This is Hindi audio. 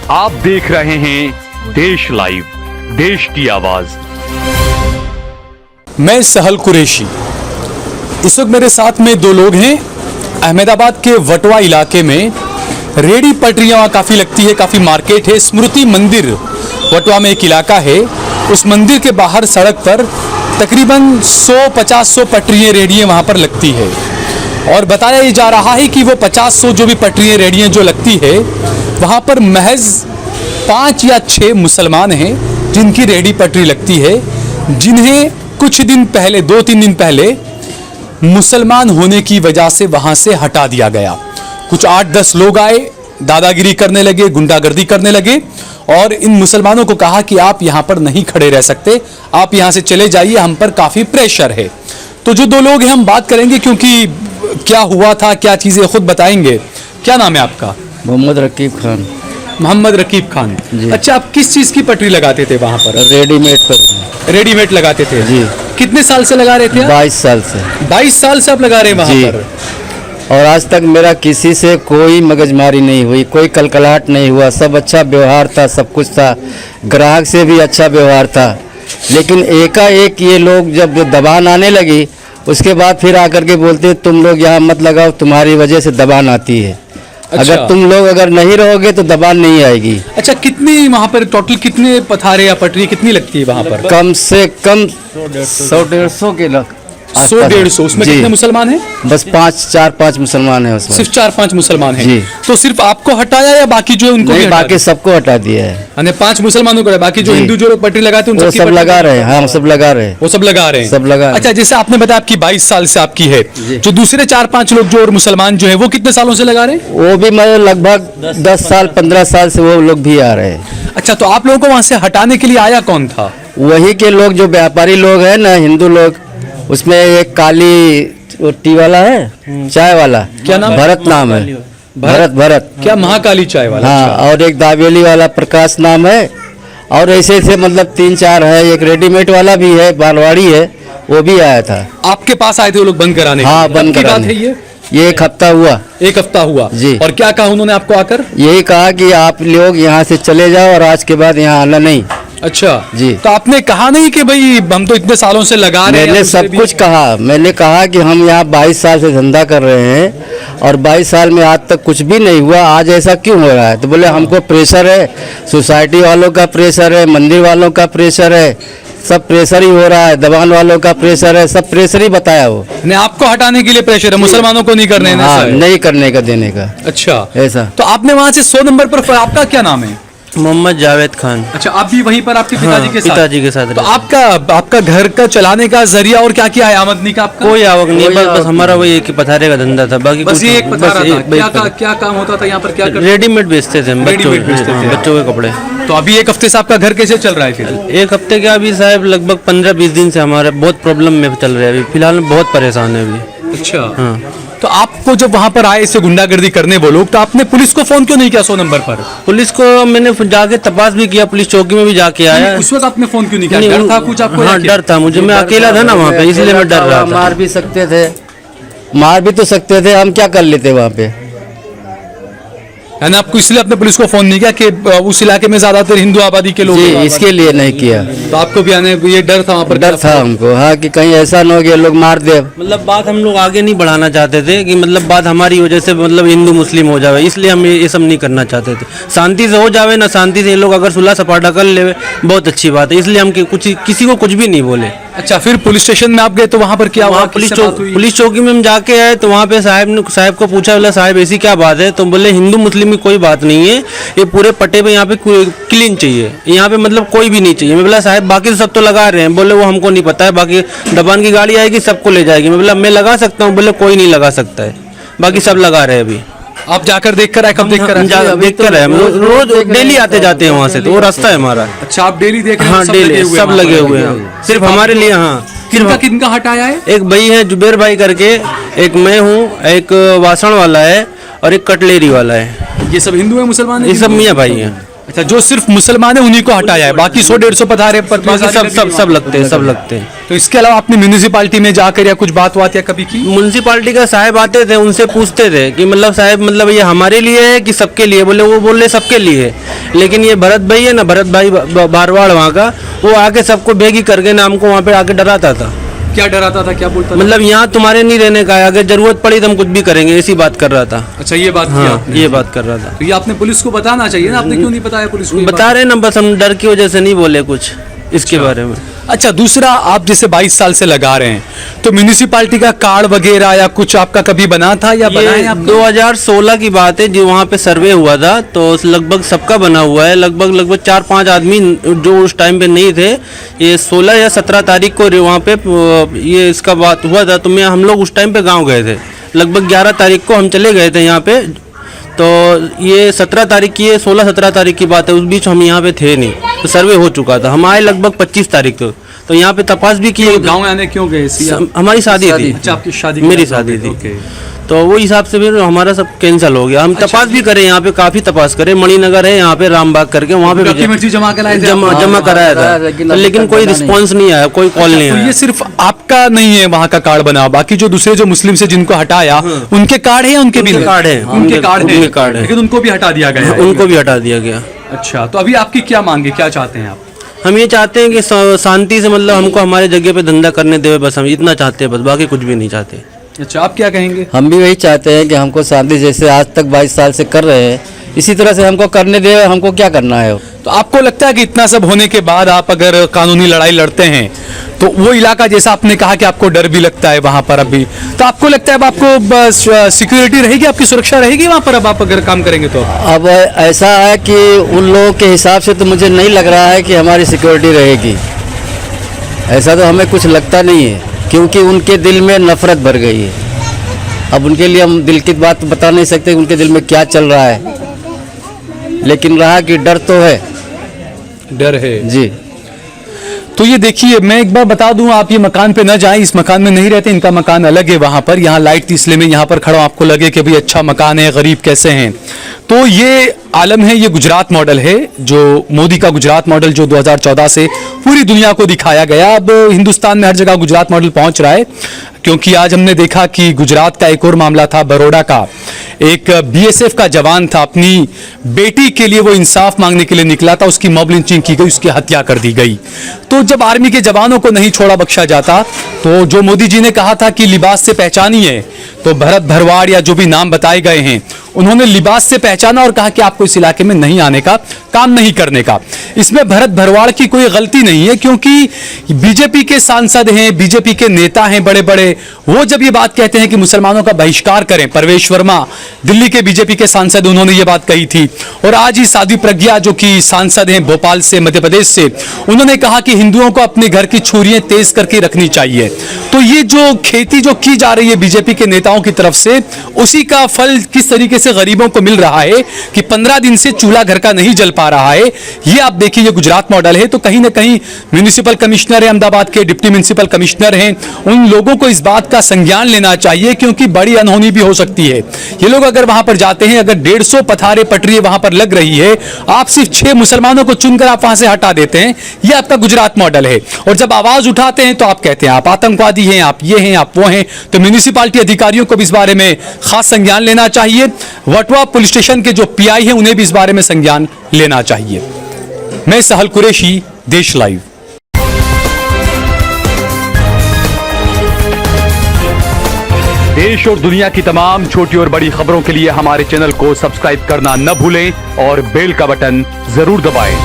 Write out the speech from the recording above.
आप देख रहे हैं देश लाइव, देश की आवाज। मैं सहल कुरैशी। इस वक्त मेरे साथ में दो लोग हैं। अहमदाबाद के वटवा इलाके में रेडी पटरियाँ वहाँ काफ़ी लगती है, काफ़ी मार्केट है। स्मृति मंदिर वटवा में एक इलाका है, उस मंदिर के बाहर सड़क पर तकरीबन 100-50 पटरियाँ रेडियाँ वहाँ पर लगती है। और बताया ये जा रहा है कि वो 50 जो भी पटरियाँ रेडियाँ जो लगती है, वहाँ पर महज 5 या 6 मुसलमान हैं जिनकी रेडी पटरी लगती है, जिन्हें कुछ दिन पहले, 2-3 दिन पहले मुसलमान होने की वजह से वहाँ से हटा दिया गया। कुछ 8-10 लोग आए, दादागिरी करने लगे, गुंडागर्दी करने लगे और इन मुसलमानों को कहा कि आप यहाँ पर नहीं खड़े रह सकते, आप यहाँ से चले जाइए, हम पर काफ़ी प्रेशर है। तो जो दो लोग हैं हम बात करेंगे, क्योंकि क्या हुआ था, क्या चीज़ें खुद बताएंगे। क्या नाम है आपका? मोहम्मद रकीब खान। मोहम्मद रकीब खान जी। अच्छा, आप किस चीज़ की पटरी लगाते थे वहाँ पर? रेडीमेड पर। रेडीमेड लगाते थे जी। कितने साल से लगा रहे थे आप? 22 साल से। 22 साल से आप लगा रहे हैं वहाँ पर? और आज तक मेरा किसी से कोई मगजमारी नहीं हुई, कोई कलकलाहट नहीं हुआ, सब अच्छा व्यवहार था, सब कुछ था, ग्राहक से भी अच्छा व्यवहार था। लेकिन एकाएक ये लोग जब दबान आने लगी, उसके बाद फिर आकर के बोलते तुम लोग यहाँ मत लगाओ, तुम्हारी वजह से दबान आती है। अच्छा। अगर तुम लोग अगर नहीं रहोगे तो दबान नहीं आएगी। अच्छा, कितनी वहाँ पर टोटल कितने पथारे या पटरी कितनी लगती है वहाँ पर? कम से कम 100-150 के लग 100-150। उसमें कितने मुसलमान हैं? बस 4-5 मुसलमान हैं उसमें। सिर्फ 4-5 मुसलमान हैं जी। तो सिर्फ आपको हटाया या बाकी जो उनको भी? बाकी सबको हटा दिया है। यानी 5 मुसलमानों को, बाकी जो हिंदू जो लोग पटरी लगाते हैं वो सब लगा रहे हैं। हाँ, सब लगा रहे हैं, वो सब लगा रहे हैं, सब लगा। अच्छा, जैसे आपने बताया आपकी 22 साल से आपकी है, जो दूसरे 4-5 लोग जो और मुसलमान जो है वो कितने सालों से लगा रहे हैं? वो भी मतलब लगभग 10 साल 15 साल से वो लोग भी आ रहे हैं। अच्छा, तो आप लोगों को वहाँ से हटाने के लिए आया कौन था? वही के लोग जो व्यापारी लोग हैं ना, हिंदू लोग। उसमें एक काली टी वाला है, चाय वाला, क्या नाम? भरत नाम है। भरत क्या महाकाली चाय वाला? हाँ। और एक दावेली वाला प्रकाश नाम है। और ऐसे ऐसे मतलब 3-4 है। एक रेडीमेड वाला भी है, बालवाड़ी है, वो भी आया था। आपके पास आए थे वो लोग बंद कराने? हाँ, बंद कराने। ये 1 हफ्ता हुआ। 1 हफ्ता हुआ जी। और क्या कहा उन्होंने आपको आकर? यही कहा कि आप लोग यहाँ से चले जाओ और आज के बाद यहाँ आना नहीं। अच्छा जी। तो आपने कहा नहीं कि भाई हम तो इतने सालों से लगा रहे हैं? मैंने सब कुछ कहा। मैंने कहा कि हम यहाँ 22 साल से धंधा कर रहे हैं और 22 साल में आज तक कुछ भी नहीं हुआ, आज ऐसा क्यों हो रहा है? तो बोले हमको प्रेशर है, सोसाइटी वालों का प्रेशर है, मंदिर वालों का प्रेशर है, सब प्रेशर ही हो रहा है, दबान वालों का प्रेशर है, सब प्रेशर ही बताया वो। नहीं, आपको हटाने के लिए प्रेशर है, मुसलमानों को नहीं करने? हाँ, नहीं करने का, देने का। अच्छा, ऐसा। तो आपने वहाँ से 100 नंबर पर, आपका क्या नाम है? मोहम्मद जावेद खान। अच्छा, आप भी वहीं पर आपके पिताजी के साथ? पिताजी के साथ। तो आपका घर का चलाने का जरिया और क्या क्या है आमदनी का आपका? कोई आवक नहीं, बस हमारा वही एक पथारे का धंधा था, बाकी बस ये एक पथारा था। क्या काम होता था यहाँ पर? क्या रेडीमेड बेचते थे बच्चों के कपड़े। तो अभी 1 हफ्ते से आपका घर कैसे चल रहा है फिर? 1 हफ्ते के अभी साहब लगभग 15-20 दिन से हमारे बहुत प्रॉब्लम में चल रहे हैं। अभी फिलहाल बहुत परेशान है अभी। अच्छा। हाँ। तो आपको जब वहाँ पर आए इसे गुंडागर्दी करने वो लोग, तो आपने पुलिस को फोन क्यों नहीं किया 100 नंबर पर? पुलिस को मैंने जाके तपास भी किया, पुलिस चौकी में भी जाके आया। उस वक्त आपने फोन क्यों नहीं किया? डर था कुछ आपको? हाँ, डर था मुझे, मैं अकेला था ना वहाँ पे, इसलिए मैं डर रहा था। मार भी सकते थे, मार भी तो सकते थे, हम क्या कर लेते वहाँ पे? यानी आपको इसलिए आपने पुलिस को फोन नहीं किया कि उस इलाके में ज्यादातर हिंदू आबादी के लोग? जी, इसके लिए नहीं किया। तो आपको भी आने ये डर था वहाँ पर? डर था हमको, हाँ, कि कहीं ऐसा न हो कि लोग मार दे। मतलब बात हम लोग आगे नहीं बढ़ाना चाहते थे कि मतलब बात हमारी वजह से मतलब हिंदू मुस्लिम हो जावे, इसलिए हम ये सब नहीं करना चाहते थे। शांति से हो जावे ना, शांति से ये लोग अगर सुलह सपाटा कर ले बहुत अच्छी बात है, इसलिए हम किसी को कुछ भी नहीं बोले। अच्छा, फिर पुलिस स्टेशन में आप गए तो वहाँ पर क्या हुआ? पुलिस चौकी में हम जाके आए तो वहाँ पे साहब को पूछा, बोला साहब ऐसी क्या बात है? तो बोले हिंदू मुस्लिम की कोई बात नहीं है, ये पूरे पट्टे पे यहाँ पे क्लीन चाहिए, यहाँ पे मतलब कोई भी नहीं चाहिए। मैं बोला साहब बाकी सब तो लगा रहे हैं। बोले वो हमको नहीं पता है, बाकी दबान की गाड़ी आएगी सबको ले जाएगी। मैं बोला मैं लगा सकता हूँ? बोले कोई नहीं लगा सकता है, बाकी सब लगा रहे हैं। अभी आप जाकर देख कर आए? कब देख कर आए? देख कर आए, रोज डेली आते जाते हैं वहाँ से, तो वो रास्ता है हमारा। अच्छा, आप डेली देख रहे हैं? हाँ, डेली सब लगे हुए हैं, सिर्फ हमारे लिए। हाँ। किनका हटाया है? एक भाई है जुबेर भाई करके, एक मैं हूँ, एक वासण वाला है और एक कटलेरी वाला है। ये सब हिंदू है मुसलमान है? ये सब मियाँ भाई हैं। अच्छा, जो सिर्फ मुसलमान है उन्हीं को हटाया है, बाकी 100-150 पथारे पर बाकी सब लगते हैं, सब लगते हैं। तो इसके अलावा आपने म्यूनिसिपालिटी में जाकर या कुछ बात या कभी की? म्यूनसिपालिटी का साहब आते थे, उनसे पूछते थे कि मतलब साहब मतलब ये हमारे लिए है कि सबके लिए, बोले वो बोले सबके लिए है। लेकिन ये भरत भाई है ना, भरत भाई बारवाड़ वहाँ का, वो आके सबको बेगी करके ना हमको वहाँ पे आके डराता था। क्या डराता था, क्या बोलता था? मतलब यहाँ तुम्हारे नहीं रहने का है, अगर जरूरत पड़ी तो हम कुछ भी करेंगे, ऐसी बात कर रहा था। अच्छा, ये बात हाँ, आपने? ये बात कर रहा था। तो ये आपने पुलिस को बताना चाहिए ना, आपने क्यों नहीं बताया पुलिस को? बता रहे ना, बस हम डर की वजह से नहीं बोले कुछ इसके बारे में। अच्छा, दूसरा, आप जैसे 22 साल से लगा रहे हैं, तो म्यूनिसिपालिटी का कार्ड वगैरह या कुछ आपका कभी बना था या बना है ये आपका? 2016 की बात है, जो वहाँ पे सर्वे हुआ था, तो लगभग सबका बना हुआ है। लगभग 4-5 आदमी जो उस टाइम पे नहीं थे, ये 16 या 17 तारीख को वहाँ पे ये इसका बात हुआ था। तो हम लोग उस टाइम पे गाँव गए थे, लगभग 11 तारीख को हम चले गए थे यहाँ पे। तो ये 17 तारीख की, ये 16-17 तारीख की बात है, उस बीच हम यहाँ पे थे नहीं, तो सर्वे हो चुका था। हम आए लगभग 25 तारीख को, तो यहाँ पे तपास भी किए। गाँव आने क्यों गए? हमारी शादी थी। अच्छा, आपकी शादी? मेरी शादी थी, तो वो हिसाब से फिर हमारा सब कैंसिल हो गया। हम तपास भी करे, यहाँ पे काफी तपास करे, मणिनगर है यहाँ पे, रामबाग करके, वहाँ पे डॉक्यूमेंट्री जमा कराए थे? जमा कराया था, लेकिन कोई रिस्पॉन्स नहीं आया, कोई कॉल नहीं तो आया। ये सिर्फ आपका नहीं है वहाँ का कार्ड बना, बाकी जो दूसरे जो मुस्लिम से जिनको हटाया उनके कार्ड है? उनके भी कार्ड है, उनके कार्ड कार्ड है, लेकिन उनको भी हटा दिया गया है? उनको भी हटा दिया गया। अच्छा, तो अभी आपकी क्या मांग है, क्या चाहते हैं आप? हम ये चाहते हैं कि शांति से, मतलब हमको हमारे जगह पे धंधा करने देवे, बस हम इतना चाहते हैं, बस बाकी कुछ भी नहीं चाहते। अच्छा, आप क्या कहेंगे? हम भी वही चाहते हैं कि हमको शांति जैसे आज तक 22 साल से कर रहे हैं, इसी तरह से हमको करने दे। हमको क्या करना है? तो आपको लगता है कि इतना सब होने के बाद आप अगर कानूनी लड़ाई लड़ते हैं, तो वो इलाका, जैसा आपने कहा कि आपको डर भी लगता है वहां पर अभी, तो आपको लगता है अब आपको सिक्योरिटी रहेगी, आपकी सुरक्षा रहेगी वहां पर अब आप अगर काम करेंगे तो? अब ऐसा है कि उन लोगों के हिसाब से तो मुझे नहीं लग रहा है कि हमारी सिक्योरिटी रहेगी। ऐसा तो हमें कुछ लगता नहीं है, क्योंकि उनके दिल में नफरत भर गई है। अब उनके लिए हम दिल की बात बता नहीं सकते उनके दिल में क्या चल रहा है, लेकिन रहा कि डर तो है। डर है जी। तो ये देखिए, मैं एक बार बता दूं, आप ये मकान पे न जाएं, इस मकान में नहीं रहते, इनका मकान अलग है वहां पर। यहाँ लाइट थी इसलिए मैं यहाँ पर खड़ा हूं, आपको लगे कि भाई अच्छा मकान है, गरीब कैसे हैं। तो ये आलम है, ये गुजरात मॉडल है, जो मोदी का गुजरात मॉडल जो 2014 से पूरी दुनिया को दिखाया गया। अब हिंदुस्तान में हर जगह गुजरात मॉडल पहुंच रहा है, क्योंकि आज हमने देखा कि गुजरात का एक और मामला था, बड़ौदा का एक बीएसएफ का जवान था, अपनी बेटी के लिए वो इंसाफ मांगने के लिए निकला था, उसकी मॉब लिंचिंग की गई, उसकी हत्या कर दी गई। तो जब आर्मी के जवानों को नहीं छोड़ा बख्शा जाता, तो जो मोदी जी ने कहा था कि लिबास से पहचानिए, तो भरत भरवाड़ या जो भी नाम बताए गए हैं, उन्होंने लिबास से पहचाना और कहा कि आपको इस इलाके में नहीं आने का, काम नहीं करने का। इसमें भरत भरवाड़ की कोई गलती नहीं है, क्योंकि बीजेपी के सांसद हैं, बीजेपी के नेता हैं बड़े बड़े, वो जब ये बात कहते हैं कि मुसलमानों का बहिष्कार करें, परवेश वर्मा दिल्ली के बीजेपी के सांसद, उन्होंने ये बात कही थी। और आज ही साध्वी प्रज्ञा जो कि सांसद हैं भोपाल से, मध्य प्रदेश से, उन्होंने कहा कि हिंदुओं को अपने घर की छुरियां तेज करके रखनी चाहिए। तो ये जो खेती जो की जा रही है बीजेपी के नेताओं की तरफ से, उसी का फल किस तरीके से गरीबों को मिल रहा है कि 15 दिन से चूल्हा घर का नहीं जल पा रहा है। ये आप देखिए, ये गुजरात मॉडल है। तो कहीं ना कहीं म्युनिसिपल कमिश्नर है अहमदाबाद के, डिप्टी म्युनिसिपल कमिश्नर हैं, उन लोगों को इस बात का संज्ञान लेना चाहिए, क्योंकि बड़ी अनहोनी भी हो सकती है। ये लोग अगर वहां पर जाते हैं, अगर 150 पथारे पटरी वहां पर लग रही है, आप सिर्फ 6 मुसलमानों को चुनकर आप वहां से हटा देते हैं, ये आपका गुजरात मॉडल है। और जब आवाज उठाते हैं तो आप कहते हैं आप आतंकवादी हैं, आप ये हैं, आप वो हैं। तो म्युनिसिपालिटी अधिकारियों को भी इस बारे में खास संज्ञान लेना चाहिए। वटवा पुलिस स्टेशन के जो पीआई हैं, उन्हें भी इस बारे में संज्ञान लेना चाहिए। मैं सहल कुरैशी, देश लाइव। देश और दुनिया की तमाम छोटी और बड़ी खबरों के लिए हमारे चैनल को सब्सक्राइब करना न भूलें और बेल का बटन जरूर दबाएं।